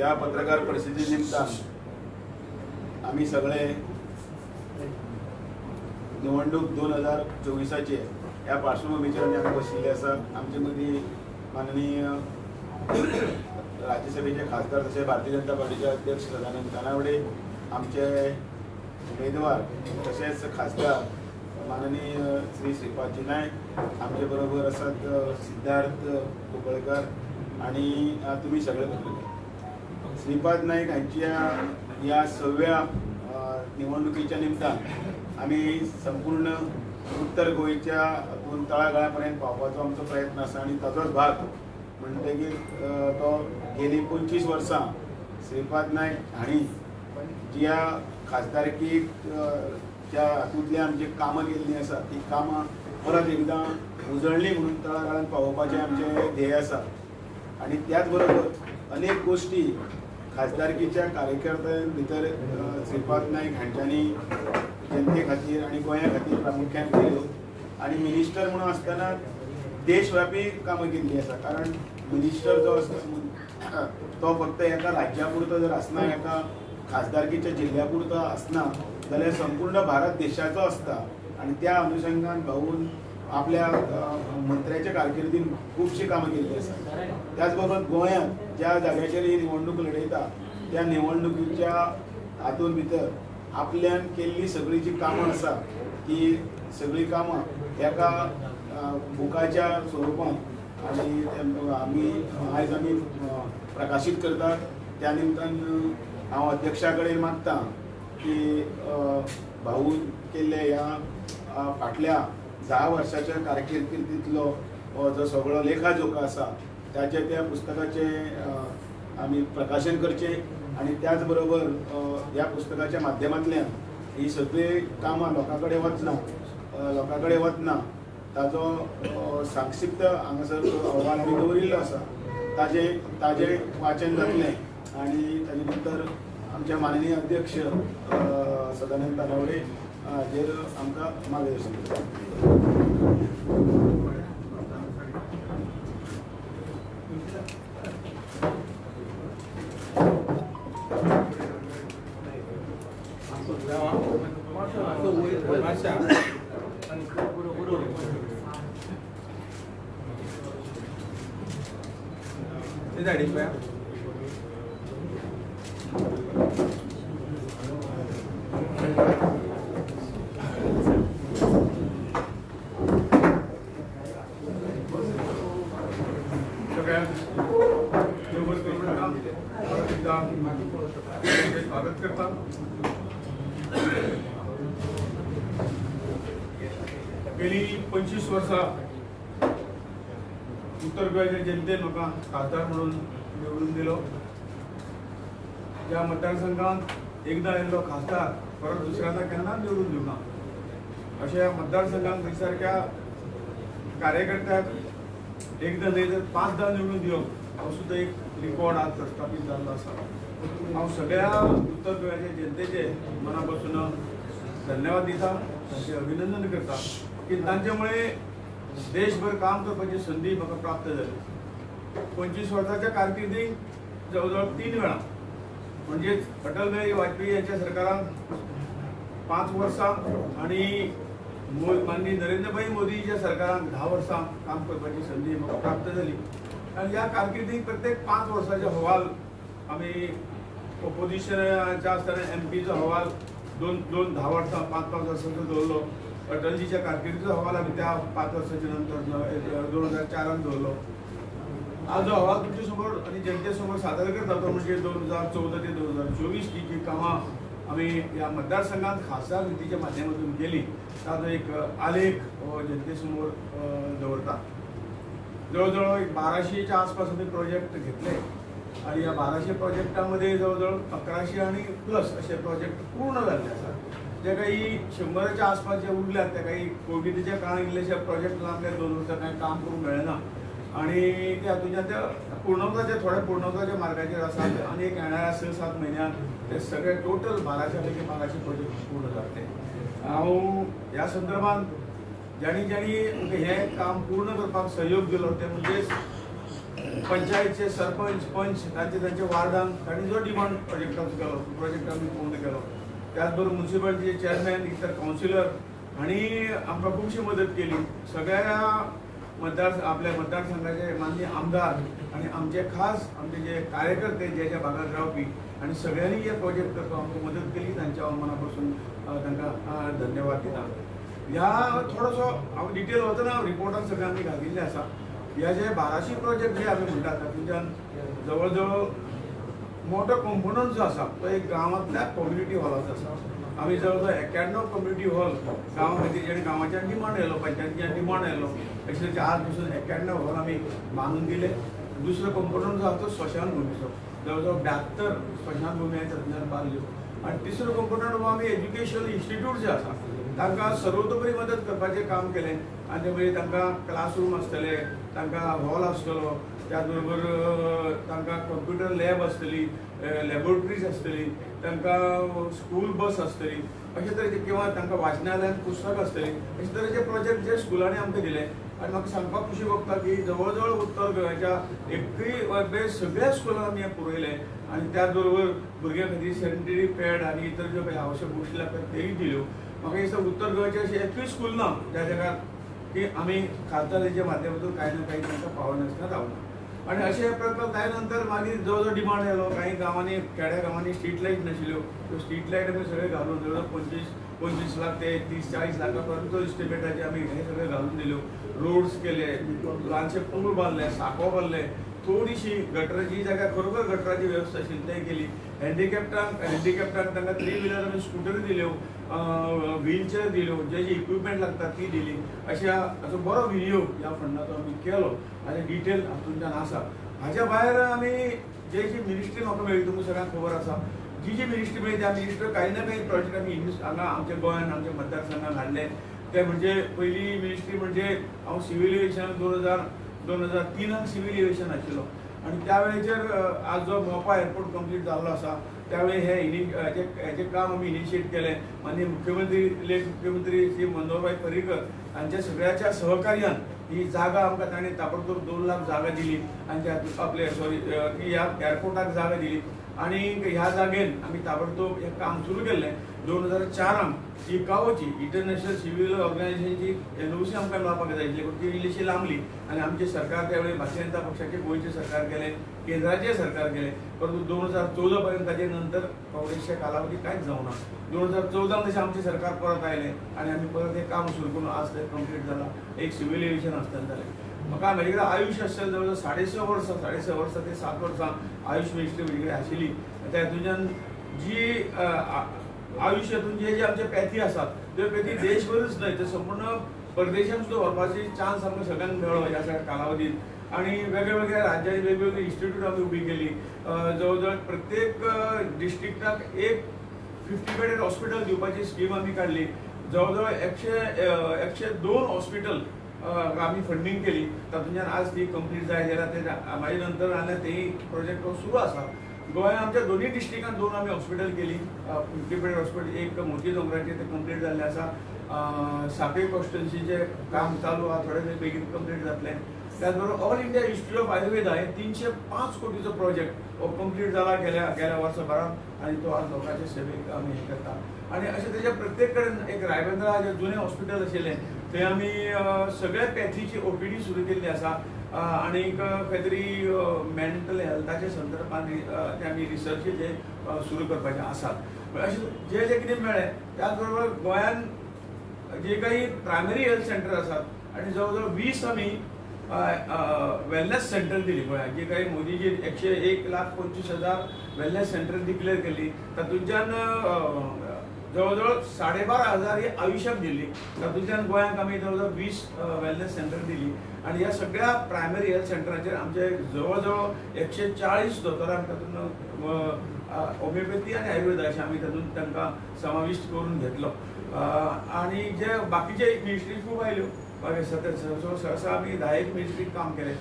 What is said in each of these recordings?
या पत्रकार परिषदे निमतान आम्ही सगळे निवडणूक 2024चे या पार्श्वभूमीचेर आमी बशिल्ले आसा। आमचे मदीं माननीय राज्यसभेचे खासदार तशेंच भारतीय जनता पार्टीचे अध्यक्ष सदानंद तानावडे, आमचे उमेदवार तशेंच खासदार माननीय श्री श्रीपादजी नायक, आमचे बरोबर आसात सिद्धार्थ कुंकळकर आणि तुम्ही सगळे पत्रकार। श्रीपाद नायक हांच्या या 6व्या निवडणुकीच्या निमतान आम्ही संपूर्ण उत्तर गोंयच्या तळागाळापर्यंत पावपाचो आमचो प्रयत्न आसा आणि ताचोच भाग म्हणटकीर तो गेली 25 वर्सां श्रीपाद नायक हांणी ज्या खासदारकीक ज्या हातूंतल्यान जी कामां केल्लीं आसा ती कामां परत एकदां उजळली म्हणून तळागाळांत पावोवपाचें आमचें ध्येय आसा। आणि त्याच बरोबर अनेक गोष्टी खासदारकीच्या कार्यकर्त्यां भितर श्रीपाद नायक हांच्यांनी जनते खातीर आणि गोंया खातीर प्रामुख्यान केल्यो आणि मिनिस्टर म्हणून आसतना देशव्यापी कामां केल्लीं आसा। कारण मिनिस्टर जो आसता तो फक्त एका राज्या पुरतो जर आसना, एका खासदारकीच्या जिल्ल्या पुरतो आसना जाल्यार संपूर्ण भारत देशाचो आसता आणि त्या अनुषंगान भाऊन आपल्या मंत्र्याच्या कारकिर्दीन खूबशीं कामां केल्लीं आसा। त्याच बरोबर गोंयांत ज्या जाग्याचेर ही निवडणूक लढयता त्या निवडणुकीच्या हातूंत भितर आपल्यान केल्ली सगळी जी कामां आसा ती सगळी कामां एका बुकाच्या स्वरुपान आणि आयज आमी प्रकाशीत करतात। त्या निमतान हांव अध्यक्षा कडेन मागतां की भाऊन केल्ले ह्या फाटल्या 10 वर्साच्या कारकिर्दींतलो जो सगळो लेखाजोखा आसा त्याचे त्या पुस्तकाचे आमी प्रकाशन करचें आणि त्याच बरोबर ह्या पुस्तकाच्या माध्यमांतल्यान ही सगळी कामां लोकां कडेन वतना ताजो संक्षिप्त हांगासर अहवाल आमी दवरिल्लो आसा, ताजें वाचन जातलें आणि ताजे नंतर आमचे माननीय अध्यक्ष सदानंद तानावडे हाजेर आमकां मार्गदर्शन करतात। स्वागत करता। गेली 25 वर्सां उत्तर गोंयच्या जनतेन म्हाका खासदार म्हणून निवडून दिलो। ज्या मतदारसंघात एकदां येल्लो खासदार परत दुसऱ्यांदा केन्ना निवडून दिवना अशा मतदारसंघात थंयसारक्या कार्यकर्त्याक एकदां न्हय तर 5दां निवडून दिवप हो सुद्दां एक रिकॉर्ड आज प्रस्थापीत जाल्लो आसा। हांव सगळ्या उत्तर गोंयच्या जनतेचे मना पासून धन्यवाद दिता, तांचे अभिनंदन करता की तांच्यामुळे देशभर काम करपाची संधी म्हाका प्राप्त जाली। 25 वर्साच्या कारकिर्दीत जवळजवळ 3 वेळा म्हणजे अटल बिहारी वाजपेयी यांच्या सरकारान 5 वर्सां आणि माननीय नरेंद्रभाई मोदीच्या सरकारान 10 वर्सां काम करपाची संधी म्हाका प्राप्त जाली। आणि या कारकिर्दीत प्रत्येक 5 वर्साचे अहवाल आम्ही ओपोजिशनच्या असताना MP-चो अहवाल दोन 10 वर्सां 5-5 वर्सांचो दवरलो। अटलजीच्या कारकिर्दीचो अहवाल आमी त्या 5 वर्सांच्या नंतर 2004 दवरलो। आज जो अहवाल तुमचे समोर आणि जनते समोर सादर करता तो म्हणजे 2014 ते 2024 जी कामां आम्ही या मतदारसंघात खासदार निधीच्या माध्यमातून केली ताजो एक आलेख जनतेसमोर दवरता। जवळजवळ 1200च्या आसपास आम्ही प्रोजेक्ट घेतले आणि या 1200 प्रोजेक्टामध्ये जवळजवळ 1100 आणि प्लस असे प्रोजेक्ट पूर्ण झाले आसात। जे काही 100च्या आसपास जे उरल्यात त्या काही कोविडच्या काळात इल्लेशे प्रोजेक्टला आपल्याला 2 वर्सां काही काम करूंक मेळना आणि ते हातूंतल्यान ते पूर्णवताचे थोडे पूर्णवताच्या मार्गाचेर आसात आणि एक येणाऱ्या 6-7 म्हयन्यांत ते सगळे टोटल 1200 पैकी 1200 प्रोजेक्ट पूर्ण जातले। हांव ह्या संदर्भात ज्यांनी हे काम पूर्ण करपाक सहयोग दिलो ते म्हणजे पंचायतचे सरपंच पंच तांचे वार्डान तांणी जो डिमांड प्रोजेक्टाचो केलो प्रोजेक्ट आमी पूर्ण केलो. त्याच बरोबर म्युन्सिपालिटीचे चेअरमॅन इतर कावन्सिलर हांणी आमकां खुबशी मदत केली. सगळ्या आपल्या मतदारसंघाचे माननीय आमदार आणि आमचे खास आमचे जे कार्यकर्ते ज्या भागात रावपी आणि सगळ्यांनी हे प्रोजेक्ट करतो आमकां मदत केली. तांच्या मनापासून तांकां धन्यवाद दिता. ह्या थोडोसो हांव डिटेल वचना, रिपोर्टान सगळें आमी घातिल्लें आसा. ह्या जे 1200 प्रोजेक्ट जे आमी म्हणटात तातूंतल्यान जवळ जवळ मोठो कंपोनंट जो आसा तो एक गांवांतल्या कम्युनिटी हॉलाचो आसा. आमी जवळ जवळ 91 कम्युनिटी हॉल गांवा खातीर जेणे गांवाच्यान डिमांड येयलो, पंचायतीच्यान डिमांड येयलो, अशे आज पासून 91 हॉल आमी बांदून दिले. दुसरो कंपोनंट जो आसा तो स्मशानभुमीचो, जवळ जवळ 72 स्मशानभुमी तातूंतल्यान बांदल्यो. आणि तिसरो कंपोनंट हो आमी एज्युकेशनल इन्स्टिट्यूट जे आसा तांकां सर्वतोपरी मदत करपाचें काम केलें. आनी ते मागीर तांकां क्लासरूम आसतले, तांकां हॉल आसतलो, त्याच बरोबर तांकां कंप्युटर लॅब आसतली, लॅबोरेटरीज आसतली, तांकां स्कूल बस आसतली, अशे तरेचे किंवा तांकां वाचनालयान पुस्तक आसतली. अशे तरेचे प्रोजेक्ट जे स्कुलांनी आमकां दिले. आनी म्हाका सांगपाक खुशी भोगता की जवळ जवळ उत्तर गोंयच्या एकूय सगळ्या स्कुलांनी आमी हें पुरयलें. आनी त्याच बरोबर भुरग्यां खातीर सॅनिटरी पॅड आनी इतर ज्यो काही आवश्यक गोश्टी लागतात तेय दिल्यो. म्हाका दिसता उत्तर गोंयचे अशें एकूय स्कूल ना ज्या जाग्यार की आमी खासदाराच्या माध्यमांतून कांय ना काही तांकां पावनासतना रावना. आणि अशे प्रकल्प जाय नंतर मागीर जवळ जवळ डिमांड येयलो. काही गांवांनी खेड्या गांवांनी स्ट्रीट लायट नाशिल्ल्यो, त्यो स्ट्रीट लायट आमी सगळे घालून जवळ जवळ 25 लाख ते 30-40 लाखापर्यंत इस्टिमेटाचे आमी हे सगळे घालून दिल्यो. रोड्स केले, ल्हानशे पूल बांदले, साको बांदले, थोडीशी गटराची जागा खरोखर गटराची वेवस्था आशिल्ली तें केली. हँडिकॅप्टांक तांकां 3 व्हिलर आमी स्कुटर दिल्यो, व्हीलचेअर दिल्यो, जे जे इक्विपमेंट लागता ती दिली. असो बरो विनियोग ह्या फंडाचो आमी केलो आनी डिटेल हातूंतल्यान आसा. हाच्या भायर आमी जी मिनिस्ट्री म्हाका मेळ्ळी तुमकां सगळ्यांक खबर आसा. जी मिनिस्ट्री मेळ्ळी त्या मिनिस्टर काही ना काही प्रोजेक्ट आमी हांगा आमच्या गोंयांत आमच्या मतदारसंघात हाडले. ते म्हणजे पयली मिनिस्ट्री म्हणजे हांव सिव्हील एव्हिएशन 2003 सिव्हील एव्हिएशन आशिल्लो. आनी त्या वेळेचेर आज जो मोपा एअरपोर्ट कंप्लीट जाल्लो आसा त्यावेळी हेजें काम आमी इनिशिएट केलें. माननीय लेट मुख्यमंत्री श्री मनोहरभाई पर्रीकर हांच्या सगळ्याच्या सहकार्यान ही जागा आमकां ताणें ताबडतोब 2 लाख जागा दिली आनी आपले ह्या एअरपोर्टाक जागा दिली. आणि ह्या जागेन आमी ताबडतोब हें काम सुरू केल्लें. 2004 इकाओची इंटरनॅशनल सिव्हील ऑर्गनायझेशनची NOC आमकां मेळपाक जाय आशिल्ली, पूण ती इल्लीशी लांबली आनी आमचें सरकार त्या वेळी भारतीय जनता पक्षाचें गोंयचें सरकार केलें, केंद्राचें सरकार केलें. परंतु 2014 पर्यंत ताचे नंतर काँग्रेसच्या कालावधी कांयच जावना. 2014 तशें आमचें सरकार परत आयलें आनी आमी परत हें काम सुरू करून आज तें कंप्लीट जालां. एक सिव्हील एव्हिएशन आसतना जालें. म्हाका म्हजे कडेन आयुश आसतलें जवळ जवळ 6.5 वर्सां ते 7 वर्सां आयुश मिनिस्ट्री म्हजे कडेन आशिल्ली. त्या हातूंतल्यान जी आयुश्यातून जे आमचे पॅथी आसात त्यो पॅथी देशभरच न्हय तर संपूर्ण परदेशांत सुद्दां व्हरपाची चान्स आमकां सगळ्यांक मेळ्ळो ह्या सगळ्या कालावधींत. आणि वेगवेगळ्या राज्यांनी वेगवेगळी इन्स्टिट्यूट आमी उबी केली. जवळ जवळ प्रत्येक डिस्ट्रिक्टाक एक 50 बेडेड हॉस्पिटल दिवपाची स्कीम आमी काडली. जवळ जवळ 102 हॉस्पिटल आमी फंडींग केली. तातूंतल्यान आज ती कंप्लीट जाय जाल्यार ते म्हाजे नंतर आनी तेय प्रोजेक्ट सुरू आसा. गोंयांत आमच्या दोनूय डिस्ट्रिक्टांत 2 आमी हॉस्पिटल केली. 50 बेड हॉस्पिटल एक मोती दोंगराचें ते कंप्लीट जाल्लें आसा. सापे कॉन्स्टिट्युएन्सीचें काम चालू आहा, थोडें बेगीन कंप्लीट जातलें. त्याच बरोबर all India institute of Ayurveda हे 305 कोटीचो प्रोजेक्ट हो कंप्लीट जाला गेल्या वर्सभरात आनी तो आज लोकांचे सेवेक आमी हे करता. आनी अशें तेच्या प्रत्येक कडेन एक रायबंद्रा जे जुनें हॉस्पिटल आशिल्लें थंय आमी सगळ्या पॅथीची OPD सुरू केल्ली आसा. आनीक खंय तरी मेंटल हेल्थाच्या संदर्भात ते आमी रिसर्चीचे सुरू करपाचे आसात. अशें जे कितें मेळ्ळें त्याच बरोबर गोंयांत जे काही प्रायमरी हेल्थ सेंटर आसात आनी जवळ जवळ 20 आमी वेलनेस सेंटर दिली गोंयांत. जी काही मोदीजी 1,25,000 वेलनेस सेंटर डिक्लेअर केली. तातूंतल्यान जवळ जवळ 12,500 ही आयुष्याक दिल्ली. तातूंतल्यान गोंयांक आमी जवळ जवळ 20 वेलनेस सेंटर दिली. आनी ह्या सगळ्या प्रायमरी हेल्थ सेंटराचेर आमचे जवळ जवळ 140 दोतोरांक तातूंत होमिओपॅथी आनी आयुर्वेदा अशें आमी तातूंत तांकां समाविष्ट करून घेतलो. आनी जे बाकीचे मिनिस्ट्री खूब आयल्यो. सहसा आमी 10 मिनिस्ट्रीक काम केलें.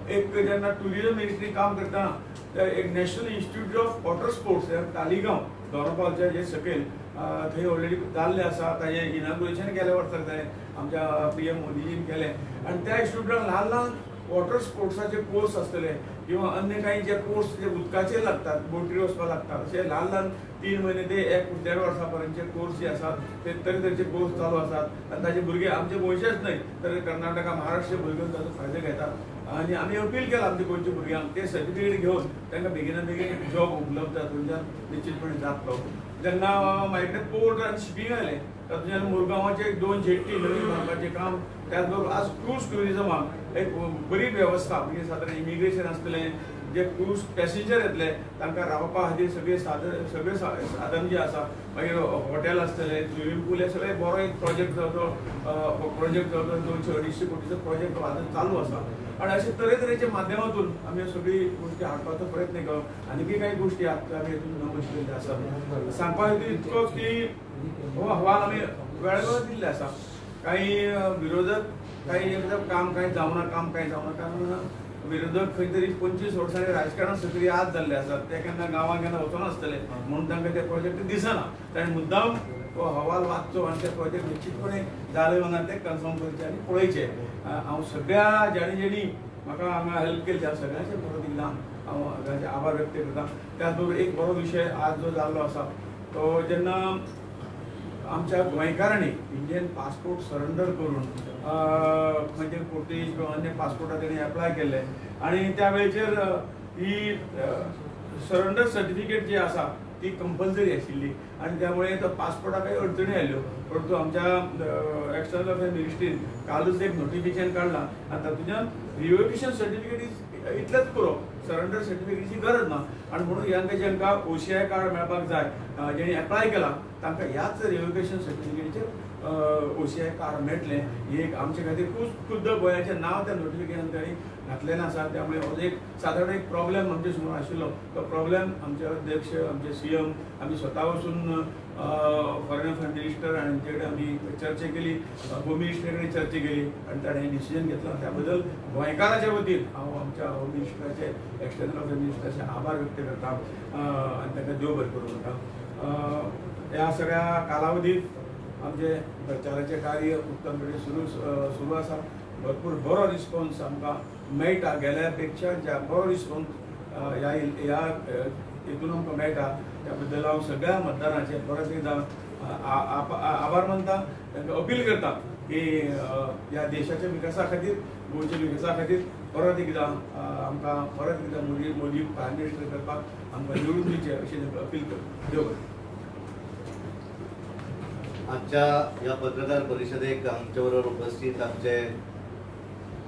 एक जेन्ना टुरिजम मिनिस्ट्री काम करतना एक national institute of water sports Taleigao दोनापावलच्या जे सकयल थंय ऑलरेडी जाल्लें आसा. ताजें इनॉग्रेशन गेल्या वर्साक जालें, आमच्या PM मोदीजीन केलें. आनी त्या इन्स्टिट्यूटाक ल्हान ल्हान वॉटर स्पोर्ट्साचे कोर्स असतले किंवा अन्य काही जे कोर्स जे उदकाचेर लागतात, बोटीर वचपाक लागतात, असे ल्हान ल्हान 3 म्हयने ते 1-1.5 वर्सां कोर्स जे आसात ते तरेतरेचे कोर्स चालू आसात आनी ताचे भुरगे आमचे गोंयचेच न्हय तर कर्नाटका, महाराष्ट्र भुरगे ताचो फायदो घेतात आनी आमी अपील केला आमच्या गोंयच्या भुरग्यांक ते सर्टिफिकेट घेवन तांकां बेगिना बेगीन जॉब उपलब्ध थंयच्यान निश्चितपणे जातलो. जेन्ना म्हाजे पोर्ट आनी शिपींग आयलें तातूंतल्यान मुरगांवाचे 2 जेट्टी नवीन बांदपाचें काम, त्याच बरोबर आज क्रूज टुरिजमाक एक बरी वेवस्था म्हणजे सादारण इमिग्रेशन आसतलें, जे क्रूज पॅसेंजर येतले तांकां रावपा खातीर सगळे साधन जे आसा, मागीर हॉटेल आसतले, स्विमींग पूल, हे सगळे बरो एक प्रोजेक्ट जावचो 200-250 कोटीचो प्रोजेक्ट चालू आसा आणि अशा तरेतरेच्या माध्यमातून आमी सगळी गोष्टी हाडपाचो प्रयत्न केलो. आनीकय काही गोष्टी आमी हेतून नमूद केल्ले आसा. सांगपा हेतू इतकोच की हो अहवाल आमी वेळेवर दिल्ले आसा. काही विरोधक काही एकदम काम काही जावना कारण विरोधक खंय तरी 25 वर्सांनी राजकारणांत सक्रीय आज जाल्ले आसात. ते केन्ना गांवांत केन्ना वचनासतले म्हणून तांकां ते प्रोजेक्ट दिसना. ताणें मुद्दाम तो अहवाल वाचचो आनी ते प्रोजेक्ट निश्चितपणे जाले वना ते कन्फर्म करचे आनी पळयचे. हांव सगळ्या जेणी म्हाका हांगा हेल्प केली त्या सगळ्यांचे बरो दिला हांव तांचे आभार व्यक्त करता. त्याच बरोबर एक बरो विशय आज जो जाल्लो आसा तो जेन्ना आमच्या गोंयकारांनी इंडियन पासपोर्ट सरेंडर करून खंयचे पोर्तुगीज किंवा अन्य पासपोर्टा तेणी एप्लाय केले आणि त्या वेळेचेर ही सरेंडर सर्टिफिकेट जी आसा ती कंपल्सरी आशिल्ली आणि त्यामुळे तो पासपोर्टाक काही अडचणी आयल्यो. परंतु आमच्या एक्सटर्नल अफेअर्स मिनिस्ट्रीन कालच एक नोटिफिकेशन काढला आणि तातूंतल्यान रिव्होकेशन सर्टिफिकेट इतलेच पुरो, सरेंडर सर्टिफिकेटची गरज ना आणि म्हणून जेंकां OCI कार्ड मेळपाक जाय, जेणी एप्लाय केला तांकां ह्याच रिव्होकेशन सर्टिफिकेटीचेर OCI कार्ड मेळटलें. ही एक आमचे खातीर खुद्द गोंयाचें नांव त्या नोटिफिकेशन तांणी घातलें आसा. त्यामुळे हो एक सादारण एक प्रॉब्लेम आमचे समोर आशिल्लो. तो प्रॉब्लेम आमचे अध्यक्ष, आमचे CM आमी स्वता वचून फॉरेन अफेअर्स मिनिस्टर आणि तांचे कडेन आमी चर्चा केली, होम मिनिस्टरा कडेन चर्चा केली आणि ताणें डिसिजन घेतलो. त्या बद्दल गोंयकाराच्या वतीन हांव आमच्या होम मिनिस्टराचे, एक्सटर्नल अफेअर्स मिनिस्टराचे आभार व्यक्त करता आनी तांकां देव बरें करूं म्हणटा. ह्या सगळ्या कालावधींत आमचे प्रचाराचें कार्य उत्तमपणे सुरू आसा. भरपूर बरो रिस्पॉन्स आमकां मेळटा, गेल्या पेक्षा बरो रिस्पॉन्स ह्या हेतून आमकां मेळटा. त्या बद्दल हांव सगळ्या मतदारांचे परत एकदां आभार मानता, तांकां अपील करता की ह्या देशाच्या विकासा खातीर, गोंयच्या विकासा खातीर परत एकदां मोदी प्रायम मिनिस्टर करपाक आमकां निवडून दिवचे अशें तांकां अपील करता. देव बरें. आजच्या या पत्रकार परिषदेक आमचे बरोबर उपस्थित आमचे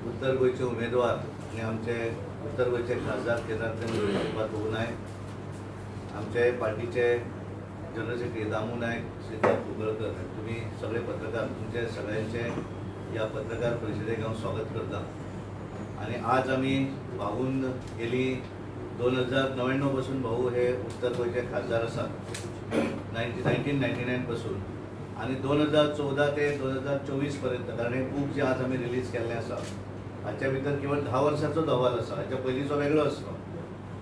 उत्तर गोंयचे उमेदवार आणि आमचे उत्तर गोंयचे खासदार केंद्रांतले मंत्री श्रीपाद भोव नायक, आमचे पार्टीचे जनरल सेक्रेटरी दामू नायक, सिद्धार्थ कुंकळकर, तुम्ही सगळे पत्रकार, तुमचे सगळ्यांचे या पत्रकार परिषदेक हांव स्वागत करता. आणि आज आम्ही भाऊन गेली 2099 पासून भाऊ हे उत्तर गोंयचे खासदार आसात 1999 पासून आणि 2014 ते 2024 पर्यंत. कारण हे बूक जे आज आम्ही रिलीज केल्लें आसा हाच्या भितर केवळ 10 वर्सांचो अहवाल आसा, हाच्या पयलींचो वेगळो आसलो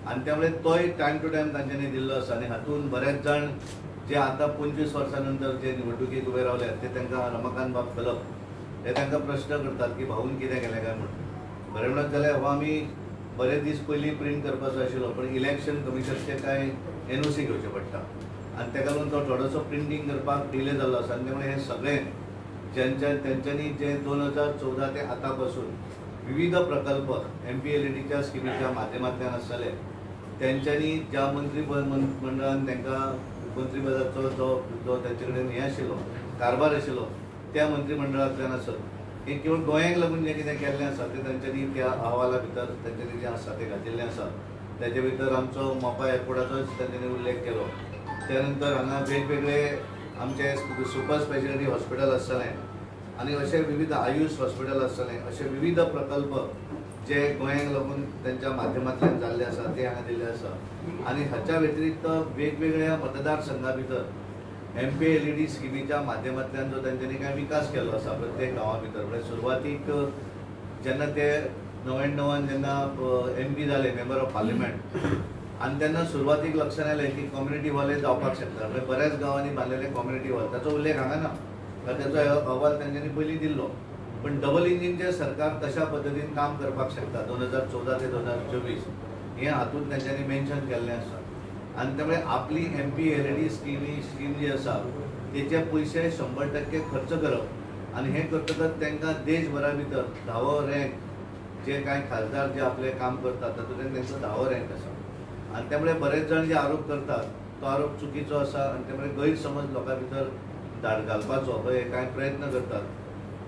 आणि त्यामुळे तोय टायम टू टायम तांच्यांनी दिल्लो आसा. आणि हातून बरेच जाण जे आतां 25 वर्सां नंतर जे निवडणुकीक उबे रावल्यात ते तांकां रमाकांत बाब कलप हे तांकां प्रश्न करतात की भाऊन कितें केलें काय म्हणून. बरें म्हणत जाल्यार हो आमी बरेच दीस पयलीं प्रिंट करपाचो आशिल्लो, पण इलेक्शन कमिशनचे कांय NOC घेवचे पडटा आणि ताका लागून तो थोडोसो प्रिंटींग करपाक डिले जाल्लो आसा. आनी त्यामुळे हे सगळे तेंच्यांनी जे 2014 ते आतां पासून विविध प्रकल्प MPLADच्या स्किमीच्या माध्यमांतल्यान आसतले तेंच्यांनी ज्या मंत्री मंडळान तांकां मंत्रीपदाचो जो तेंचे कडेन हें आशिल्लो कारभार आशिल्लो त्या मंत्रिमंडळांतल्यान आसत की केवळ गोंयाक लागून जें कितें केल्लें आसा तें तेंच्यांनी त्या अहवाला भितर तेंच्यांनी जें आसा तें घातिल्लें आसा. तेजे भितर आमचो मोपा एअरपोर्टाचोच तेंच्यांनी उल्लेख केलो. त्यानंतर हांगा वेगवेगळे आमचे सुपर स्पेशालिटी हॉस्पिटल आसतलें आणि अशे विविध आयुष हॉस्पिटल आसतलें, अशे विविध प्रकल्प जे गोंयाक लागून तेंच्या माध्यमांतल्यान जाल्ले आसा ते हांगा दिल्ले आसा. आणि हाच्या व्यतिरिक्त वेगवेगळ्या मतदारसंघा भितर MPLAD स्किमीच्या माध्यमांतल्यान जो तेंच्यांनी कांय विकास केल्लो आसा प्रत्येक गांवा भितर. म्हणजे सुरवातीक जेन्ना ते 99 जेन्ना MP जाले, मेंबर ऑफ पार्लिमेंट, आणि तेन्ना सुरवातीक लक्षात आयलें की कम्युनिटी हॉल जावपाक शकता. म्हणजे बऱ्याच गांवांनी बांदलेले कम्युनिटी हॉल ताचो उल्लेख हांगा ना, कारण ताचो अहवाल तेंच्यांनी पयलीं दिल्लो. पण डबल इंजिनचे सरकार कशा पद्धतीन काम करपाक शकता 2014 ते 2024 हे हातून त्यांच्यानी मेन्शन केल्लें आसा आनी त्यामुळे आपली MPLAD स्कीम जी आसा तेचे पयशे 100% खर्च करप आनी हे करतकच तांकां देशभरा भितर 10वो रँक जे कांय खासदार जे आपले काम करतात तातूंतल्यान तांचो 10वो रँक आसा आनी त्यामुळे बरेच जण जे आरोप करतात तो आरोप चुकीचो आसा आनी त्यामुळे गैरसमज लोकां भितर धाड घालपाचो हे कांय प्रयत्न करतात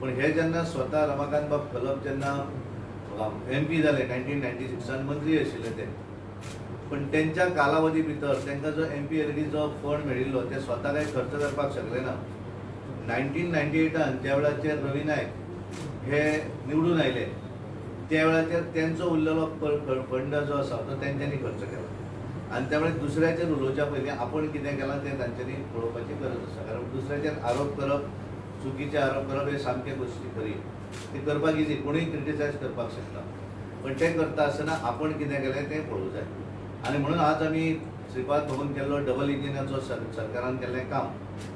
पण हे जेन्ना स्वता रमाकांत बाब कलप जेन्ना MP जाले 1996 मंत्री आशिल्ले ते पण त्यांच्या कालावधी भितर तांकां जो MPLAD जो फंड मेळिल्लो ते स्वता काही खर्च करपाक शकले ना 1998 ज्या वेळाचेर रवी नायक हे निवडून आयले त्या वेळाचेर त्यांचो उरलेलो फंड जो आसा तो तेंच्यांनी खर्च केला आनी त्यामुळे दुसऱ्याचेर उलोवच्या पयलीं आपण कितें केलां तें तांच्यांनी पळोवपाची गरज आसा कारण दुसऱ्याचेर आरोप करप चुकीचे आरोप करप हे सामके गोश्टी खरी ते करपाक इजी कोणूय क्रिटिसायज करपाक शकता पण ते करता आसतना आपण कितें केलें तें पळोवंक जाय आनी म्हणून आज आमी श्रीपाद भोवन केल्लो डबल इंजिनाचो सरकारान केल्लें काम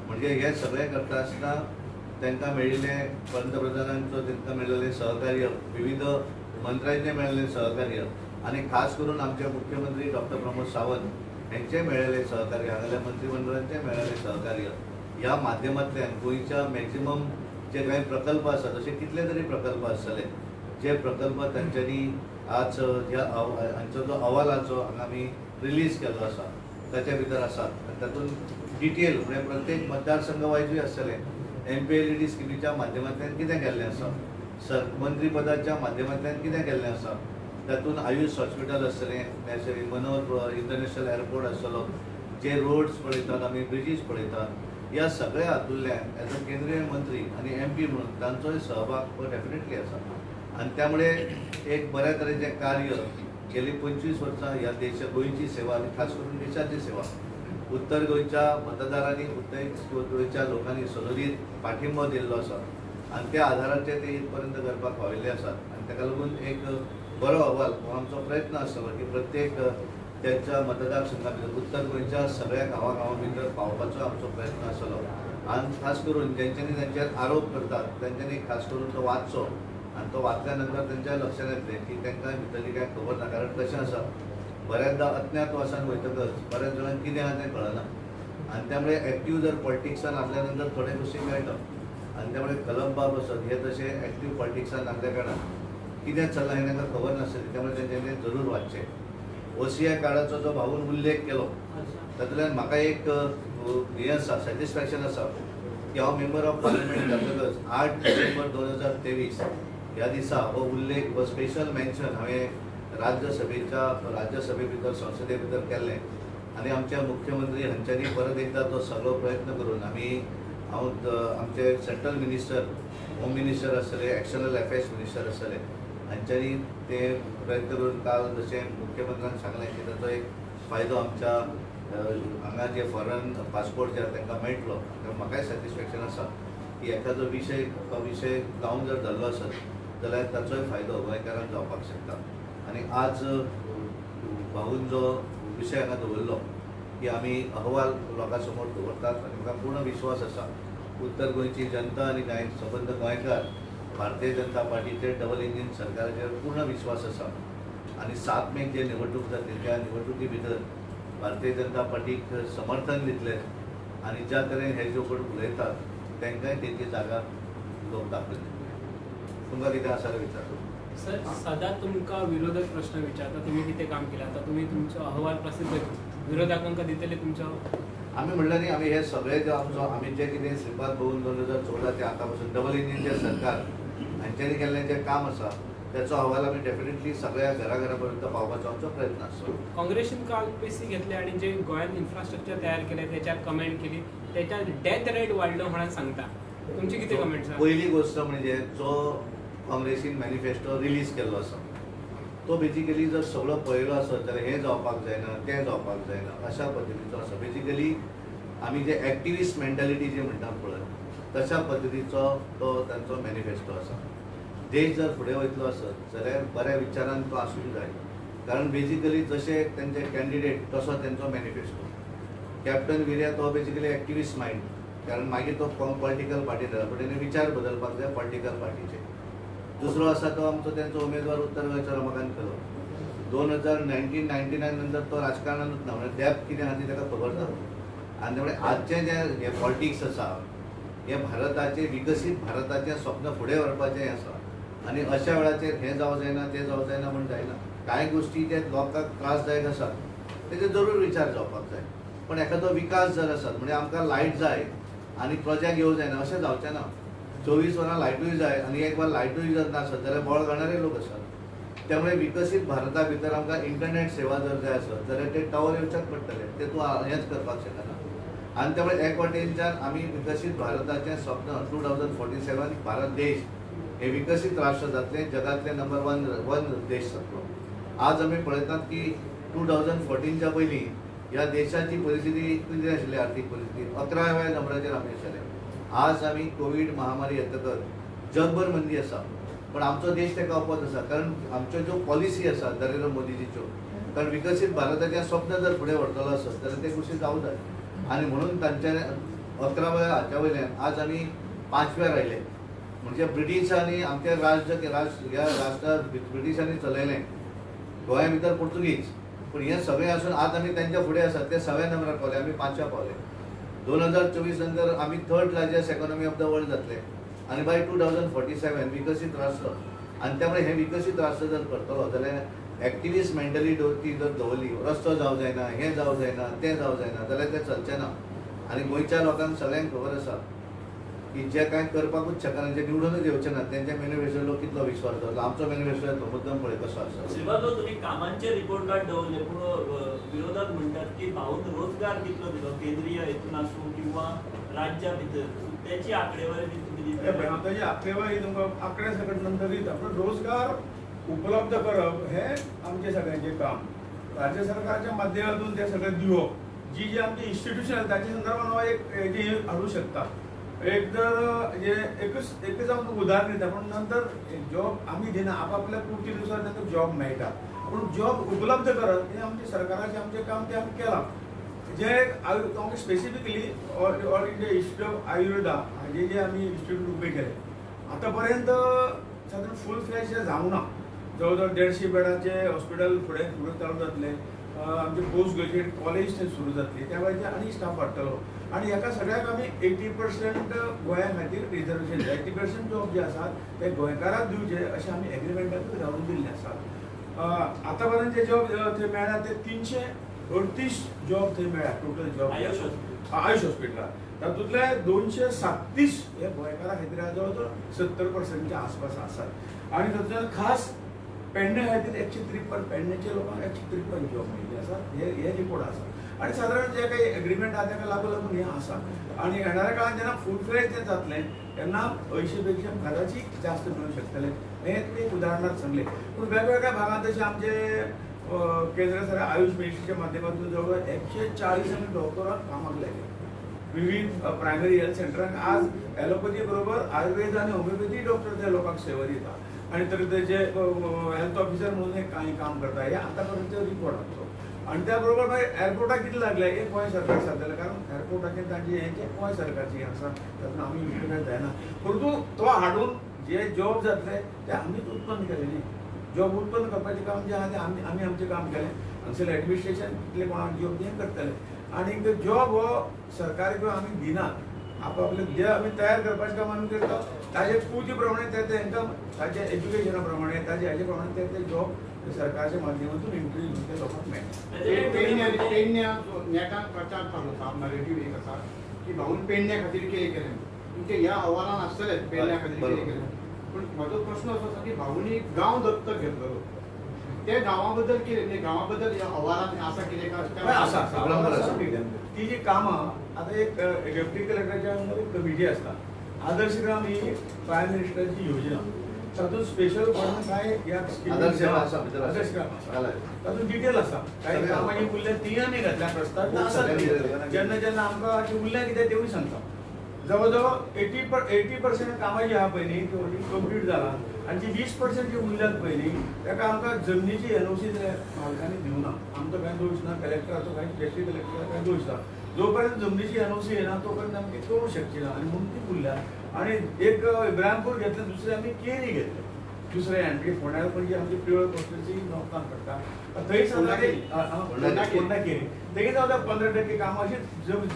म्हणजे हे सगळें करता आसतना तांकां मेळिल्लें पंतप्रधानांचो तांकां मेळिल्लें सहकार्य विविध मंत्र्यांचें मेळिल्लें सहकार्य आनी खास करून आमचे मुख्यमंत्री डॉक्टर प्रमोद सावंत हेंचें मेळिल्लें सहकार्य हांगासरल्या मंत्रिमंडळाचें मेळिल्लें सहकार्य ह्या माध्यमांतल्यान गोंयच्या मॅक्झिमम जे कांय प्रकल्प आसात अशे कितले तरी प्रकल्प आसतले जे प्रकल्प तांच्यांनी आज हांचो जो अहवालाचो हांगा आमी रिलीज केल्लो आसा ताचे भितर आसात आनी तातूंत डिटेल म्हणजे प्रत्येक मतदारसंघ वायजूय आसतले MPLAD स्किमीच्या माध्यमांतल्यान कितें केल्लें आसा मंत्री पदाच्या माध्यमांतल्यान कितें केल्लें आसा तातूंत आयुष हॉस्पिटल आसतलें मनोहर इंटरनॅशनल एअरपोर्ट आसतलो जे रोड्स पळयतात आमी ब्रिजीस पळयतात ह्या सगळ्या हातूंतल्यान एज अ केंद्रीय मंत्री आनी MP म्हणून तांचोय सहभाग तो डेफिनेटली आसा आनी त्यामुळे एक बऱ्या तरेचें कार्य गेली 25 वर्सां ह्या गोंयची सेवा आनी खास करून देशाची सेवा उत्तर गोंयच्या मतदारांनी उत्तर गोंयच्या लोकांनी सदोदीत पाठिंबो दिल्लो आसा आनी त्या आधाराचेर ते इथपर्यंत करपाक पाविल्ले आसात आनी ताका लागून एक बरो अहवाल हो आमचो प्रयत्न आसतलो की प्रत्येक त्यांच्या मतदारसंघा भितर उत्तर गोंयच्या सगळ्या गांवां भितर पावपाचो आमचो प्रयत्न आसतलो आनी खास करून जेंच्यांनी तांचेर आरोप करतात तांच्यांनी खास करून तो वाचचो आनी तो वाचल्या नंतर तांच्या लक्षांत येतलें की तांकां भितरली कांय खबर ना कारण कशें आसा बऱ्याचदा अज्ञातवासान वयतकच बऱ्याच जाणांक कितें आहा तें कळना आनी त्यामुळे एक्टीव जर पॉलिटिक्सान आसल्या नंतर थोडे गोश्टी मेळटा आनी त्यामुळे कलम बाब आसत हे तशे एक्टीव पॉलिटिक्सान आसल्या कारणान कितें चल्लां हें तांकां खबर नासतली त्यामुळे तेंच्यांनी जरूर वाचचें OCI कार्डाचो जो भाऊन उल्लेख केलो तातूंतल्यान म्हाका एक हें आसा सॅटिस्फॅक्शन आसा की हांव मेंबर ऑफ पार्लिमेंट जातकच 8 डिसेंबर 2023 ह्या दिसा हो उल्लेख हो स्पेशल मेन्शन हांवें राज्यसभे भितर संसदे भितर केल्लें आनी आमच्या मुख्यमंत्री हांच्यांनी परत एकदा तो सगळो प्रयत्न करून हांव आमचे सेंट्रल मिनिस्टर होम मिनिस्टर आसतले एक्सटर्नल अफेर्स मिनिस्टर आसतले हांच्यांनी ते प्रयत्न करून काल जशें मुख्यमंत्र्यान सांगलें की ताचो एक फायदो आमच्या हांगा जे फॉरेन पासपोर्ट जे तांकां मेळटलो म्हाकाय सॅटिस्फॅक्शन आसा की एखादो विशय तो विशय जावन जर धरलो आसत जाल्यार ताचोय फायदो गोंयकारांक जावपाक शकता आनी आज भाऊन जो विशय हांगा दवरलो की आमी अहवाल लोकां समोर दवरतात आनी म्हाका पूर्ण विश्वास आसा उत्तर गोंयची जनता आनी कांय सबंद गोंयकार भारतीय जनता पार्टीचे डबल इंजिन सरकाराचेर पूर्ण विश्वास आसा आनी 7 मेक जे निवडणूक जातली त्या निवडणुकी भितर भारतीय जनता पार्टीक समर्थन दितले आनी ज्या तरेन हे जो कोण उलयतात तांकांय तेची जागा लोक दाखयतले तुमकां कितें आसा जाल्यार विचारतो सर सदांच तुमकां विरोधक प्रश्न विचारता तुमी कितें काम केलें आतां तुमी तुमचो अहवाल प्रसिद्ध विरोधकांक दितले तुमचो आमी म्हणलें न्ही आमी हे सगळे जे आमचो आमी जे कितें श्रीपाद भोवन 2014 ते आतां पासून डबल इंजिन जे सरकार हांच्यांनी केल्लें जें काम आसा त्याचो अहवाल आमी डेफिनेटली सगळ्या घरापर्यंत पावपाचो आमचो प्रयत्न आसतो काँग्रेसीन काल पीसी घेतले आणि जे गोंयांत इन्फ्रास्ट्रक्चर तयार केले त्याच्यार कमेंट केली त्याच्या डेथ रेट वाडलो म्हणून सांगता तुमची कितें कमेंट आसा पहिली गोष्ट म्हणजे जो काँग्रेसीन मॅनिफेस्टो रिलीज केल्लो आसा तो बेजिकली जर सगळो पळयलो आसत जाल्यार हें जावपाक जायना तें जावपाक जायना अशा पद्दतीचो आसा बेजिकली आमी जे एक्टिविस्ट मेंटॅलिटी जी म्हणटात पळय तशा पद्दतीचो तो तांचो मॅनिफेस्टो आसा देश जर फुडें वयतलो आसत जाल्यार बऱ्या विचारान तो आसूंक जाय कारण बेजिकली जशे तेंचे कॅन्डिडेट तसो तेंचो मॅनिफेस्टो कॅप्टन विर्या तो बेजिकली एक्टिविस्ट मायंड कारण मागीर तो पॉलिटिकल पार्टी जाला पण तेणी विचार बदलपाक जाय पॉलिटिकल पार्टीचे. दुसरो आसा तो आमचो तेंचो उमेदवार उत्तर गोंयचो रमाकांत कदम. 1999 नंतर तो राजकारणानूच ना म्हणजे डेप्थ कितें आहा ती ताका खबर ना. आनी त्यामुळे आजचें जे पॉलिटिक्स आसा हे भारताचे विकसीत भारताचें स्वप्न फुडें व्हरपाचें आसा आनी अशा वेळाचेर हें जावं जायना तें जावं जायना म्हण जायना. कांय गोश्टी जे लोकांक त्रासदायक आसात तेजे जरूर विचार जावपाक जाय. पण एखादो विकास जर आसत म्हणजे आमकां लायट जाय आनी प्रोजेक्ट येवं जायना अशें जावचें ना. 24 वरां लायटूय जाय आनी एक वर लायटूय जर नासत जाल्यार बोळ घालणारे लोक आसात. त्यामुळे विकसीत भारता भितर आमकां इंटरनेट सेवा जर जाय आसत जाल्यार ते टावर येवचेच पडटले. ते तूं हेंच करपाक शकना. आनी त्यामुळे एक वाटेनच्यान आमी विकसीत भारताचें स्वप्न 2047 भारत देश हे विकसीत राष्ट्र जातलें जगातले नंबर 1 देश जातलो. आज आमी पळयतात की 2014च्या पयलीं ह्या देशाची परिस्थिती कितें आशिल्ली आर्थीक परिस्थिती 11व्या नंबराचेर आमी आशिल्ले. आज आमी कोवीड महामारी येतकच जगभर मंदी आसा पण आमचो देश तेका अपत आसा कारण आमच्यो ज्यो पॉलिसी आसा नरेंद्र मोदीजीच्यो कारण विकसीत भारताचें स्वप्न जर फुडें व्हरतलो आसत जाल्यार ते गोश्टी जावं जाय. आनी म्हणून तांचे 11व्या हाच्या वयल्यान आज आमी 5व्या आयले. म्हणजे ब्रिटिशांनी आमचे ह्या राष्ट्राक ब्रिटिशांनी चलयलें गोंया भितर पुर्तुगीज पण हें सगळें आसून आज आमी तांच्या फुडें आसात ते 6व्या नंबरार पावले आमी 5व्या पावले. 2024 नंतर आमी 3rd largest economy of the world जातले आनी बाय 2047 विकसीत राष्ट्र. आनी त्यामुळे हे विकसीत राष्ट्र जर करतलो जाल्यार एक्टिविस्ट मेंटलिटी जर दवरली रस्तो जावं जायना हें जावं जायना तें जावं जायना जाल्यार तें चलचें ना. आनी गोंयच्या लोकांक सगळ्यांक खबर आसा की जे कांय करपाकूच शकना जे निवडूनच येवचे ना तेंच्या मॅनिफेस्टोर लोक कितलो विश्वास दवरला. आमचो मॅनिफेस्टो येतो मुद्दम पळय कसो आसा. श्रीपाद तुम्ही कामांचे रिपोर्ट कार्ड दवरले पूण विरोधक म्हणटात की भाऊन रोजगार कितलो दिलो केंद्रीय हेतून आसूं किंवा राज्या भितर त्याची आकडेवारी बी तुम्ही दिली. आताची आकडेवारी तुमकां आंकड्या सकट नंतर दिता पण रोजगार उपलब्ध करप हे आमचे सगळ्यांचे काम. राज्य सरकारच्या माध्यमातून ते सगळें दिवप जी आमची इन्स्टिट्यूशन ताच्या संदर्भात हांव एक हाडूं शकता. एक तर एकच हांव उदाहरण दिता पण नंतर जॉब आमी दिना आपापल्या पुर्तीनुसार तांकां जॉब मेळटा पूण जॉब उपलब्ध करप हे आमचे सरकाराचें आमचें काम ते आमी केलां. जे आमकां specifically all India institute of Ayurveda हाजे जे आमी इन्स्टिट्यूट उबे केले आतां पर्यंत सादारण फूल फ्लॅश जावंक ना. जवळ 150 बेडाचे हॉस्पिटल फुडें चालू जातले. आमचे पोस्ट ग्रॅज्युएट कॉलेज ते सुरू जातली त्या वेळाचेर आनी स्टाफ वाडटलो आनी हेका सगळ्याक आमी 80% गोंया खातीर रिजर्वेशन 80% जॉब जे आसात ते गोंयकाराक दिवचे अशें आमी एग्रिमेंटातूच घालून दिल्ले आसात. आतां पर्यंत जे जॉब थंय मेळ्ळा ते 338 जॉब थंय मेळ्ळा टोटल जॉब आयुष हॉस्पिटलात. तातूंतले 237 हे गोंयकारा खातीर जवळ जवळ 70% आसपास आसात आनी तातूंतल्यान खास पेडणे खातीर 153 पेडणेच्या लोकांक 153 जॉब मेळिल्ले आसात. हे रिपोर्ट आसा आनी सादारण जे काही एग्रीमेंट आहा ताका लागून हें आसा. आनी येणाऱ्या काळात जेन्ना फूल फ्लॅश तें जातलें तेन्ना 80 पेक्षा हजाराची जास्त मेळूंक शकतले. हें तुमी एक उदाहरणार्थ सांगले पूण वेगवेगळ्या भागांत जशें आमचे केंद्र सरकार आयुष मिनिस्ट्रीच्या माध्यमातून जवळ 140 डॉक्टरांक कामाक लायले. विविध प्रायमरी हेल्थ सेंटरांक आज ॲलोपॅथी बरोबर आयुर्वेद आनी होमिओपॅथी डॉक्टर त्या लोकांक सेवा दिता आनी तरेतरेचे हेल्थ ऑफिसर म्हणून कांय काम करता. हे आतां पर्यंत रिपोर्ट आमचो. आनी त्या बरोबर मागीर एअरपोर्टाक कितें लागलें एक गोंय सरकार सारतलें कारण एअरपोर्टाचेर तांची हेंचे गोंय सरकारची आसा तातूंत आमी विकत जायना. परंतु तो हाडून जे जॉब जातले ते आमीच उत्पन्न केले न्ही. जॉब उत्पन्न करपाचें काम जें आहा तें आमी आमचें काम केलें. हांगसर एडमिनिस्ट्रेशन कितले कोणाक जॉब तें करतले आनी जॉब हो सरकार किंवा आमी दिनात. आपापले जे आमी तयार करपाचें काम आमी करता ताजे पुर्ती प्रमाणे ते तांकां ताजे एज्युकेशना प्रमाणे ताजे हाजे प्रमाणे ते जॉब सरकारच्या माध्यमातून इंटरव्यू ते लोकांक मेळटा. नेटान प्रचार चालू आसा नरेटिव्ह एक आसा की भाऊन पेडण्या खातीर कितें केलें तुमचे ह्या अहवालान आसतलेच पेडण्या खातीर कितें केलें पूण म्हजो प्रश्न असो आसा की भाऊनी गांव दत्तक घेतलो ते गांवा बद्दल कितें ते गांवा बद्दल ह्या अहवालान आसा कितें काय आसा. ती जी कामां आतां एक डेप्युटी कलेक्टराच्या अंडर एक कमिटी आसता. आदर्श ग्राम ही प्रायम मिनिस्टराची योजना तातूंत स्पेशल फंड काय आदर्श ग्राम आसा तातूंत डिटेल आसा कांय कामां जी उरल्या ती आमी घातल्या प्रस्ताव आसा. जेन्ना आमकां उरल्या कितें तेवूय सांगता. जवळ जवळ 80% कामां जी आहा पळय न्ही ती ऑलरेडी कंप्लीट जाला आनी जी 20% जी उरल्यात पळय न्ही ताका आमकां जमनीची एनओसी मालकांनी दिवना. आमचो कांय दोश ना कलेक्टराचो कांय डिस्ट्रिक्ट कलेक्टराचो कांय दोश ना जोपर्यंत जमनीची एनओसी आहे ना तोपर्यंत आम्ही ती करू शकची ना आणि म्हणून ती बोलल्या आणि एक इब्राहिमपूर घेतलं दुसरे आम्ही केरी घेतले दुसरे आणखी फोंड्यार म्हणजे आमची पिवळ कॉन्स्टिट्युन्सी नॉर्थान पडटा थंय फोंडा केरी. फोंडा केरी तेगे जाता 15% कामां अशी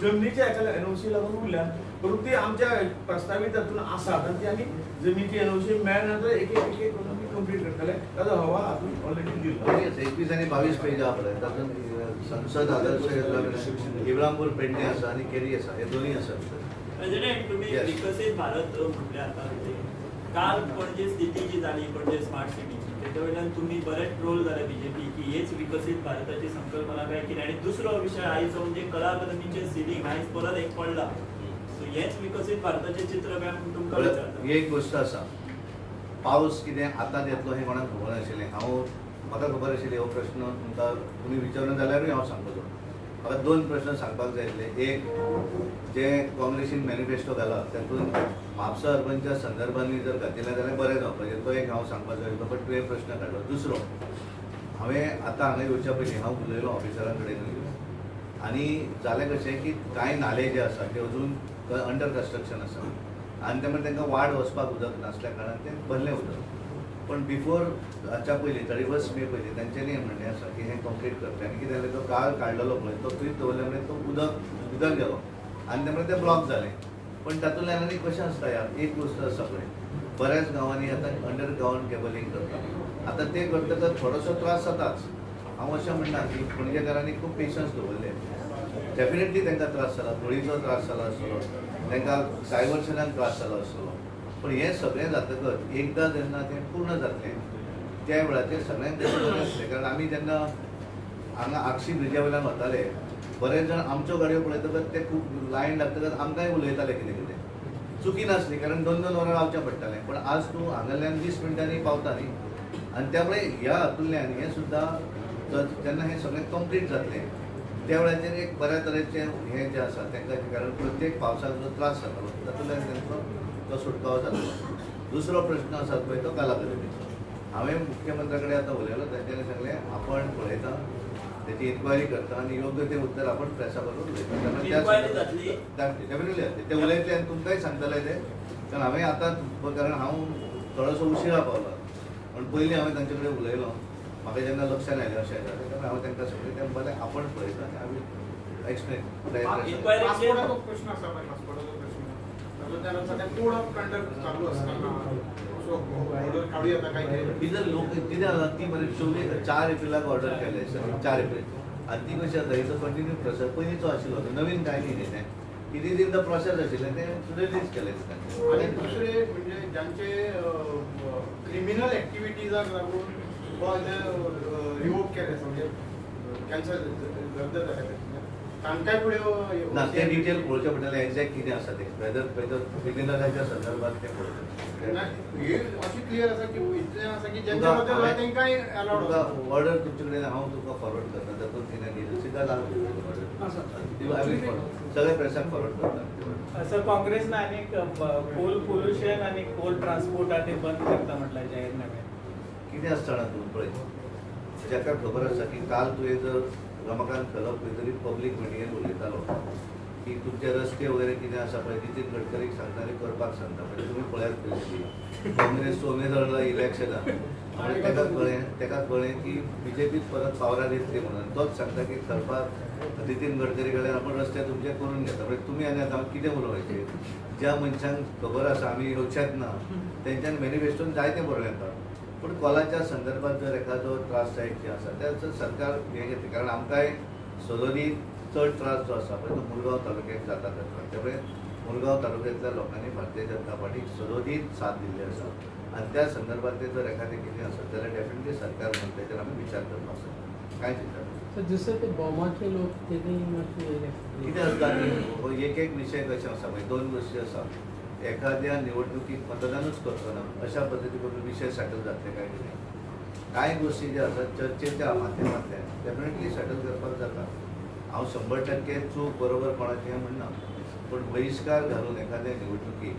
जमनीच्या एका एनओसी लागून उरल्या परंतु ती आमच्या प्रस्तावित हातून आसात आणि ती आम्ही जमनीची एनओसी मेळ्ळ्यानंतर एक करून आम्ही कंप्लीट करतले ताजो हवा हातून ऑलरेडी दिला 21 आणि 22 पेजा पर्यंत तातूंत संसद आदर्श योजना इब्राहिमपूर पेडणे आसा आणि केरी आसा हे दोन्ही आसात. तुम्ही Yes. विकसित भारत म्हटले आता म्हणजे काल पणजे स्थिती जी झाली पणजे स्मार्ट सिटीची त्याच्या वयल्यान तुम्ही बरेच ट्रोल झाले बीजेपी की हेच विकसित भारताची संकल्पना काय केली आणि दुसरो विषय आयचो म्हणजे कला अकादमीचे सिलींग आयज परत एक पडला सो हेच विकसित भारताचे चित्र काय म्हणून तुमकां विचारता. ही एक गोष्ट आसा पावस कितें आतां येतलो हें कोणाक खबर नाशिल्लें. म्हाका खबर आशिल्ली हो प्रश्न तुमकां तुमी विचारून जाल्यारूय हांव सांगतलो. म्हाका 2 प्रश्न सांगपाक जाय आसले. एक जे काँग्रेसीन मॅनिफेस्टो घाला तातूंत म्हापसा अर्बनच्या संदर्भांनी जर घातिल्लें जाल्यार बरें जावपाचें तो एक हांव सांगपाक जाय बट तुवें प्रश्न काडलो. दुसरो हांवें आतां हांगा येवच्या पयलीं हांव उलयलो ऑफिसरां कडेन आनी जालें कशें की कांय नाले जे आसा ते अजून अंडर कन्स्ट्रक्शन आसा आनी त्यामुळे तांकां वाड वचपाक उदक नासल्या कारणान तें भरलें उदक. पण बिफोर हाच्या पयलीं 31 मे पयलीं तांच्यांनी म्हणलें आसा की हें कंप्लीट करतले आनी कितें जालें तो काळ काडलेलो पळय तो फ्रीज दवरले म्हणजे तो उदक गेलो आनी त्यामुळे तें ब्लॉक जालें. पण तातूंतल्यान आनी कशें आसता यार एक गोश्ट आसा पळय बऱ्याच गांवांनी आतां अंडरग्रावंड केबलिंग करता. आतां तें करतकच थोडोसो त्रास जाताच. हांव अशें म्हणना की पणजेकारांनी खूब पेशन्स दवरले. डेफिनेटली तांकां त्रास जाला थोडीचो त्रास जाला आसतलो तांकां डायवर्शनाक त्रास जालो आसतलो पण हें सगळें जातकच एकदां जेन्ना तें पूर्ण जातलें त्या वेळाचेर सगळ्यांक बरें आसलें. कारण आमी जेन्ना हांगा आगशी ब्रिजा वयल्यान वताले बरेच जाण आमच्यो गाडयो पळयतकच ते खूब लायन लागतकच आमकांय उलयताले कितें कितें चुकी नासली कारण 2-2 वरां रावचें पडटालें. पण आज तूं हांगाल्यान 20 मिनटांनी पावता न्ही आनी त्या मुळे ह्या हातूंतल्यान हें सुद्दां जेन्ना हें सगळें कंप्लीट जातलें त्या वेळाचेर एक बऱ्या तरेचें हें जें आसा तांकां कारण प्रत्येक पावसाक जो त्रास जातालो तातूंतल्यान तांचो तो सुटकावो जातलो. दुसरो प्रश्न आसा पळय तो कला अकादमीचो. हांवें मुख्यमंत्र्या कडेन आतां उलयलो तांच्यांनी सांगलें आपण पळयता त्याची इन्क्वायरी करता आणि योग्य ते उत्तर आपण प्रेसा बरोबर इन्क्वायरी जातली डेफिनेटली जातली. ते उलयतले आनी तुमकांय सांगतले ते कारण हांवें आतां कारण हांव थोडोसो उशिरा पावलो पण पयलीं हांवें तांचे कडेन उलयलो म्हाका जेन्ना लक्षांत आयलें अशें जालें तेन्ना हांवें तांकां सांगलें तें बरें आपण पळयता आनी हांवें एक्सप्लेन पासपोर्टाचो प्रश्न आसा पळय पासपोर्टाचो प्रश्न तातूंतल्यान सध्या कोड ऑफ कंडक्ट चालू आसतना सो ऑर्डर काडूं येता काय जर लोक कितें जालां ती बरी 4 एप्रिलाक ऑर्डर केले 4 एप्रिल आनी ती कशी आसा हेचो कंटिन्यू प्रोसेस पयलींचो आशिल्लो नवीन कांय न्ही तें कितें इन द प्रोसेस आशिल्लें तें रिलीज केलें दिसता. आणि दुसरे म्हणजे ज्यांचे क्रिमिनल ॲक्टिव्हिटीजाक लागून रिवोक केले म्हणजे कॅन्सल रद्द जाले तांकांय फुडें ना ते डिटेल पळोवचें पडटलें एक्झॅक्ट कितें आसा तें वेदर क्रिमिनलाच्या संदर्भात तें पळोवचें. अशी क्लियर आसा की इतलें आसा की ज्यांच्या बद्दल तांकांय अलाउड ऑर्डर तुमचे कडेन हांव तुका फॉरवर्ड करता तातूंत कितें दिलें सिधा लागू सगळे प्रेसाक फॉरवर्ड करता. सर काँग्रेसनं अनेक कोल पोल्युशन आणि कोल ट्रान्सपोर्ट ते बंद करता म्हटलं जाहीरनाम्यात. कितें आसतना तूं पळय जाका खबर आसा की काल तुवें जर रमाकांत खलो खंय तरी पब्लीक मिटिंगेन उलयतालो की तुमचे रस्ते वगैरे कितें आसा पळय नितीन गडकरीक सांगता आनी करपाक सांगता पळय तुमी पळयात पयलीं काँग्रेस उमेदवार इलेक्शनाक ताका कळ्ळें की बीजेपीच परत पावरार येतली म्हणून तोच सांगता की करपाक नितीन गडकरी कडेन आपण रस्ते तुमचे करून घेता म्हणजे तुमी आनी आतां कितें उलोवपाचें. ज्या मनशांक खबर आसा आमी येवचेच ना तेंच्यान मॅनिफेस्टोन जायतें बरोवन येता पूण कॉलाच्या संदर्भात जर एखादो त्रास जायत जे आसा त्याचं सरकार हें घेतलें कारण आमकांय सदोदीत चड त्रास जो आसा पळय तो मुरगांव तालुक्याक जाता त्यामुळे मुरगांव तालुक्यांतल्या लोकांनी भारतीय जनता पार्टीक सदोदीत साथ दिल्ली आसा आनी त्या संदर्भात जर एखादें कितें आसत जाल्यार डेफिनेटली सरकार म्हणून तेचेर आमी विचार करपाक आसा कांय चिंता ना. जसं ते बॉमाचे लोक कितें आसता की एक विशय कशें आसा पळय 2 गोश्टी आसा एखाद्या निवडणुकीत मतदानूच करचो ना अशा पद्दतीन विशय सेटल जातले काय कितें कांय गोश्टी ज्यो आसात चर्चेच्या माध्यमांतल्यान डेफिनेटली सेटल करपाक जाता. हांव 100% चूक बरोबर कोणाचें हें म्हणना पूण बहिष्कार घालून एखाद्या निवडणुकीक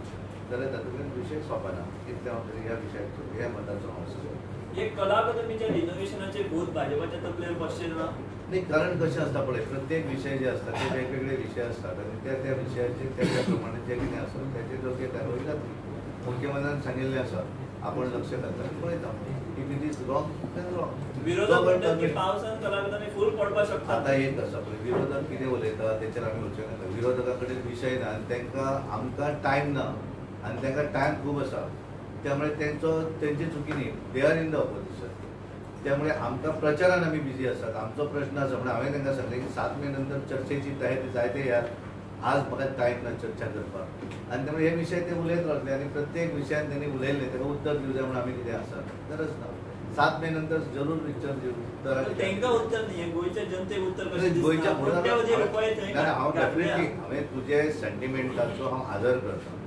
जाल्यार तातूंतल्यान विशय सोंपना इतलें हांव तरी ह्या विशयाचो ह्या मताचो हांव आसा. हे कला अकादमीच्या रिनोव्हेशनाचे बोध भाजपाच्या तकलेर बसचे ना. नाही, कारण कशें आसता पळय, प्रत्येक विषय जे असतात ते वेगवेगळे विषय असतात आणि त्या विशयाचे त्या प्रमाणे जे कितें आसा त्याचे योग्य कारवाई जातली. मुख्यमंत्र्यान सांगिल्लें आसा आपण लक्ष घालता आनी पळयता. If it is wrong then wrong. विरोधक म्हणतात की पावसान कला अकादमी फूल पडपाक शकता. आता एक आसा पळय, विरोधक कितें उलयता तेचेर आमी उलोवचें नाका. विरोधका कडेन विशय ना आनी तांकां आमकां टायम ना आनी तांकां टायम खूब आसा. त्यामुळे त्यांची चुकी न्ही. They are in the opposition. त्यामुळे आमकां प्रचारान आमी बिजी आसात. आमचो प्रश्न आसा म्हणून हांवें तांकां सांगलें की 7 मे नंतर चर्चेची तयारी जाय ते यार. आज म्हाका टायम ना चर्चा करपाक आनी त्यामुळे हे विशय ते उलयत रावतले आनी प्रत्येक विशयान त्यांनी उलयल्लें ताका उत्तर दिवं जाय म्हणून आमी कितें आसा गरज ना. 7 मे नंतर जरूर पिक्चर दिवं. तांकां उत्तर न्ही, गोंयच्या जनतेक उत्तर कशें गोंयच्या दिसता? कोट्यावधी रुपये थंय हांव घातल्या. डेफिनेटली हांवें तुजे सेंटिमेंटाचो हांव आदर करता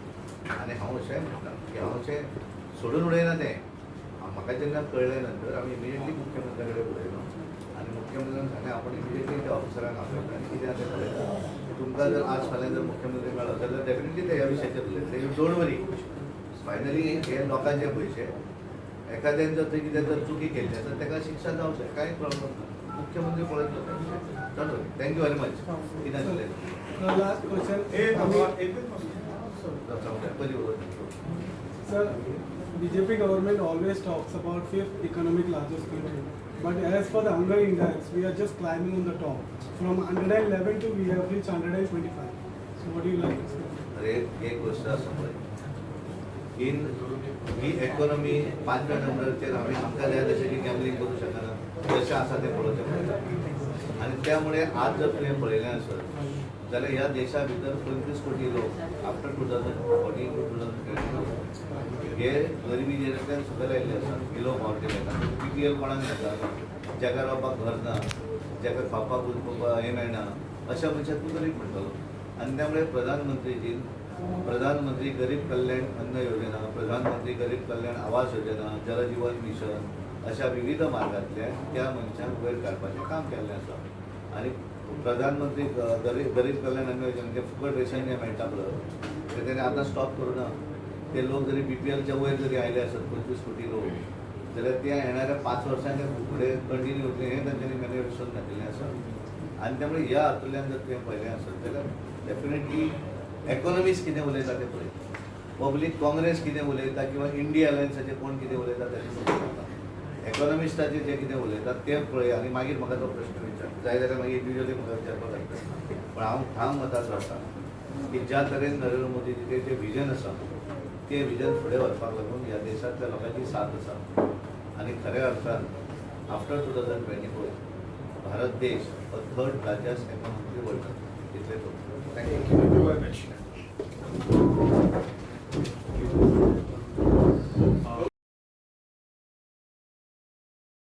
आनी हांव अशेंय म्हणटा की हांव अशें सोडून उडयना तें. म्हाका जेन्ना कळ्ळे नंतर आमी इमिडिएटली मुख्यमंत्र्या कडेन उलयलो आनी मुख्यमंत्र्यान सांगलें आपण इमिडिएटली त्या ऑफिसरांक आपयता आनी कितें आसा तें पळयता. तुमकां जर आज फाल्यां जर मुख्यमंत्री मेळ्ळो जाल्यार डेफिनेटली ते ह्या विशयाचेर उलयतले. You don't worry. फायनली हे लोकांचे पयशे एखाद्यान जर थंय कितें जर चुकी केली जाल्यार ताका शिक्षा जावंक जाय. कांय प्रॉब्लम ना. मुख्यमंत्री पळयतलो ते विशय. Don't worry. Thank you very much. कितें आसलें लास्ट क्वेश्चन. पयलीं उलोवं. Sir, BJP government always talks about 5th economic largest country. But as for the hunger index, we are just climbing on the top. From 111 to we have reached 125. So what do you like to say? अरे एक गोष्ट आसा पळय, ही economy 5 नंबराचेर आमी आमकां जाय तशें गॅमलिंग करूं शकना. जशें आसा तें पळोवचें पडटा. आनी त्यामुळे आज जर तुवें पळयलें आसत जाल्यार ह्या देशा भितर 25 कोटी लोक आफ्टर 2014 to 2022 हे गरिबी रेखांतल्यान सकयल आयिल्ले आसात. Below poverty रेखान. PPL कोणाक मेळटा, जाका रावपाक घर ना, जाका खावपाक हे मेळना, अशा मनशाक तूं गरीब म्हणटलो. आनी त्यामुळे प्रधानमंत्री गरीब कल्याण अन्न योजना, प्रधानमंत्री गरीब कल्याण आवास योजना, जल जीवन मिशन अशा विविध मार्गांतल्यान त्या मनशाक वयर काडपाचें काम केल्लें आसा. आनी प्रधानमंत्री गरीब कल्याण अन्न योजना जे फुकट रेशन जें मेळटा पळय तें तेणें आतां स्टॉप करूना. ते लोक जरी BPLच्या वयर जरी आयले आसत 25 कोटी लोक जाल्यार ते येणाऱ्या 5 वर्सांक फुडें कंटिन्यू उरतले हें तांच्यांनी मॅनिफेस्टोन घातिल्लें आसा. आनी त्यामुळे ह्या हातूंतल्यान जर तुवें पळयलें आसत जाल्यार डेफिनेटली इकॉनॉमिस्ट कितें उलयता तें पळय, पब्लीक काँग्रेस कितें उलयता किंवा इंडिया अलायन्साचे कोण कितें उलयता ताचें पळयता. इकॉनॉमिस्टाचे जे कितें उलयतात तें पळय आनी मागीर म्हाका तो प्रश्न विचार. जाय जाल्यार मागीर इंडिविज्युअली म्हाका विचारपाक लागता. पण हांव ठाम मताचो आसा की ज्या तरेन नरेंद्र मोदीचें जें विजन आसा तें विजन फुडें व्हरपाक लागून ह्या देशांतल्या लोकांची साथ आसा. आनी खऱ्या अर्थान आफ्टर 2024 भारत देश 3rd लार्जस्ट इकॉनॉमी वर्ल्डांत. इतलें thank you. Thank you very much.